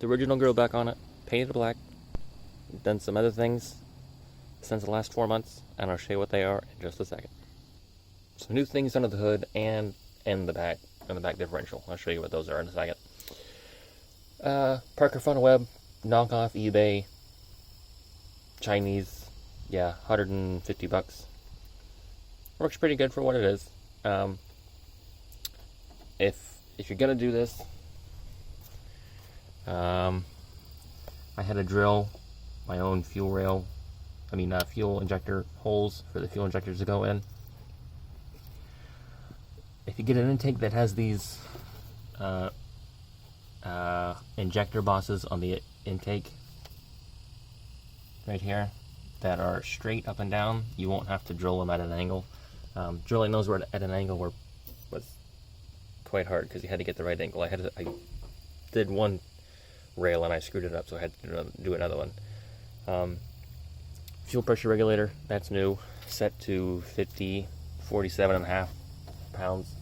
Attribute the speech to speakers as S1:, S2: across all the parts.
S1: the original grill back on it, painted it black, done some other things since the last 4 months, and I'll show you what they are in just a second. So new things under the hood and in the back differential. I'll show you what those are in a second. Parker Frontal Web, knockoff eBay, Chinese, yeah, $150. Works pretty good for what it is. If you're gonna do this, I had to drill my own fuel injector holes for the fuel injectors to go in. If you get an intake that has these injector bosses on the intake right here that are straight up and down, you won't have to drill them at an angle. Drilling those were at an angle was quite hard because you had to get the right angle. I did one rail and I screwed it up, so I had to do another one. Fuel pressure regulator, that's new, set to 47.5 pounds.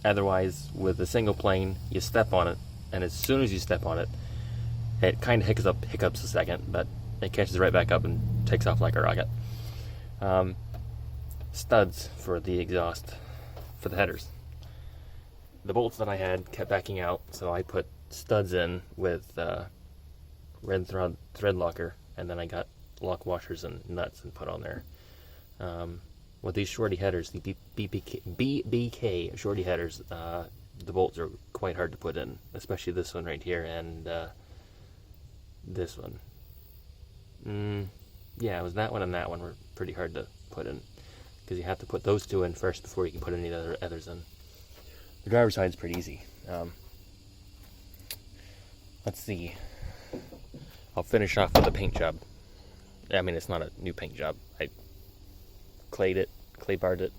S1: Otherwise, with a single plane, you step on it, and as soon as you step on it, it kind of hiccups a second, but it catches right back up and takes off like a rocket. Studs for the exhaust, for the headers. The bolts that I had kept backing out, so I put studs in with red thread locker, and then I got lock washers and nuts and put on there. With these shorty headers, the BBK shorty headers, the bolts are quite hard to put in, especially this one right here and this one. Yeah, it was that one and that one were pretty hard to put in because you have to put those two in first before you can put any others in. The driver's side's pretty easy. Let's see. I'll finish off with a paint job. I mean, it's not a new paint job. I clay barred it,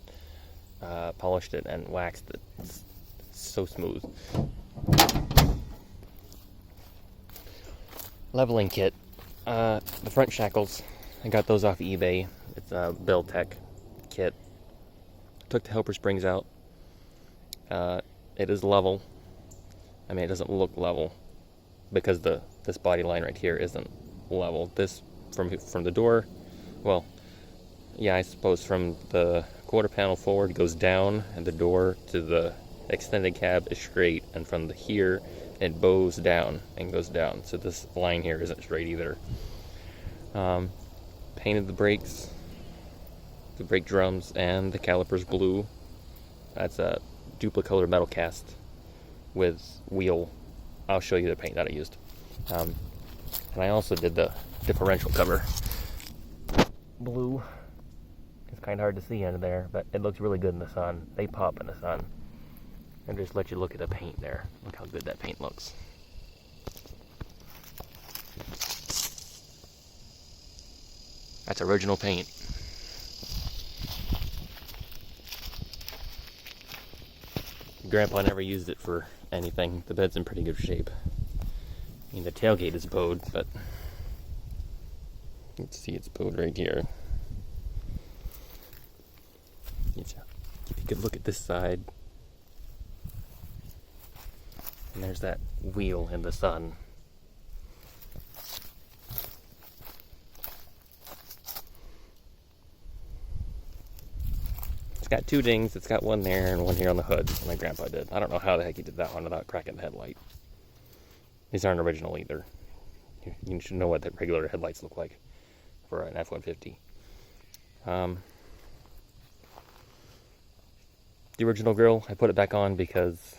S1: polished it, and waxed it. It's so smooth. Leveling kit. The front shackles, I got those off eBay. It's a Buildtech kit. Took the helper springs out. It is level. I mean, it doesn't look level because this body line right here isn't level. This from the door, well, yeah, I suppose from the quarter panel forward goes down, and the door to the extended cab is straight, and from here it bows down and goes down. So this line here isn't straight either. Painted the brakes, the brake drums, and the calipers blue. That's a duplicolor metal cast with wheel. I'll show you the paint that I used. And I also did the differential cover blue. It's kind of hard to see under there, but it looks really good in the sun. They pop in the sun. And just let you look at the paint there. Look how good that paint looks. That's original paint. Grandpa never used it for anything. The bed's in pretty good shape. I mean, the tailgate is bowed, but let's see, it's bowed right here. If you could look at this side, and there's that wheel in the sun. It's got two dings. It's got one there and one here on the hood. My grandpa did. I don't know how the heck he did that one without cracking the headlight. These aren't original either. You should know what the regular headlights look like for an F-150. The original grill, I put it back on because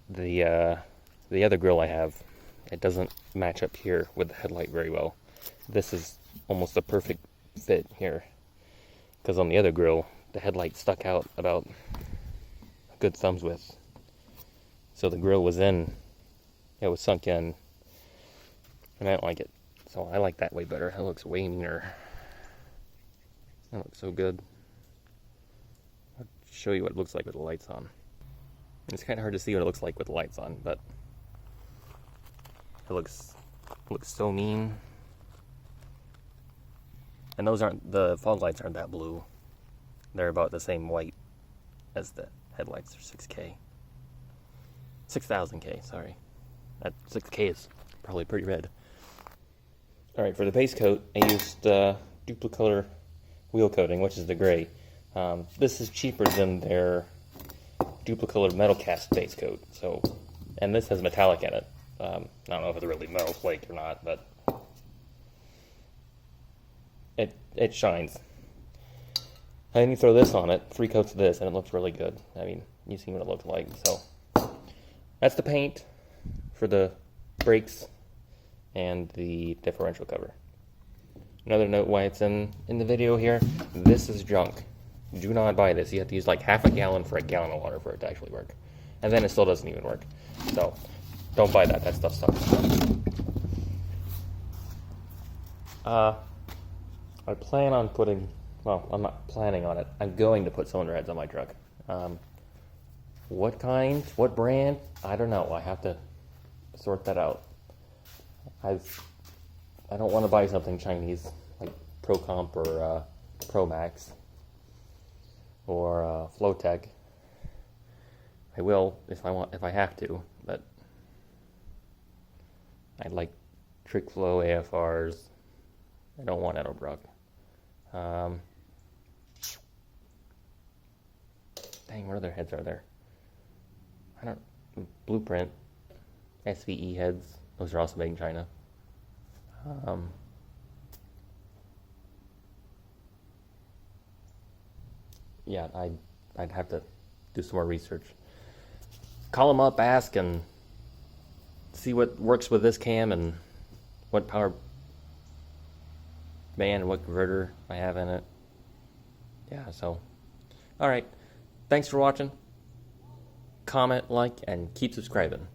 S1: the other grill I have, it doesn't match up here with the headlight very well. This is almost a perfect fit here, because on the other grill, the headlight stuck out about a good thumb's width. So the grill was it was sunk in, and I don't like it. So I like that way better. It looks way meaner. That looks so good. I'll show you what it looks like with the lights on. It's kind of hard to see what it looks like with the lights on, but it looks so mean. And the fog lights aren't that blue. They're about the same white as the headlights. They're 6K. 6,000K, sorry. That 6K is probably pretty red. Alright, for the base coat, I used duplicolor wheel coating, which is the gray. This is cheaper than their duplicolor metal cast base coat. So, and this has metallic in it. I don't know if it's really metal flake or not, but it shines. And then you throw this on it, 3 coats of this, and it looks really good. I mean, you've seen what it looks like. So that's the paint for the brakes and the differential cover. Another note why it's in the video here, this is junk. Do not buy this. You have to use like half a gallon for a gallon of water for it to actually work. And then it still doesn't even work. So don't buy that. That stuff sucks. I plan on putting, well, I'm not planning on it. I'm going to put cylinder heads on my truck. What kind, what brand, I don't know. I have to sort that out. I don't want to buy something Chinese like ProComp or ProMax or Flowtech. I will if I have to, but I like Trick Flow AFRs. I don't want Edelbrock. Dang, what other heads are there? I don't. Blueprint, SVE heads. Those are also made in China. Yeah, I'd have to do some more research. Call them up, ask, and see what works with this cam and what power band and what converter I have in it. Yeah, so, alright. Thanks for watching. Comment, like, and keep subscribing.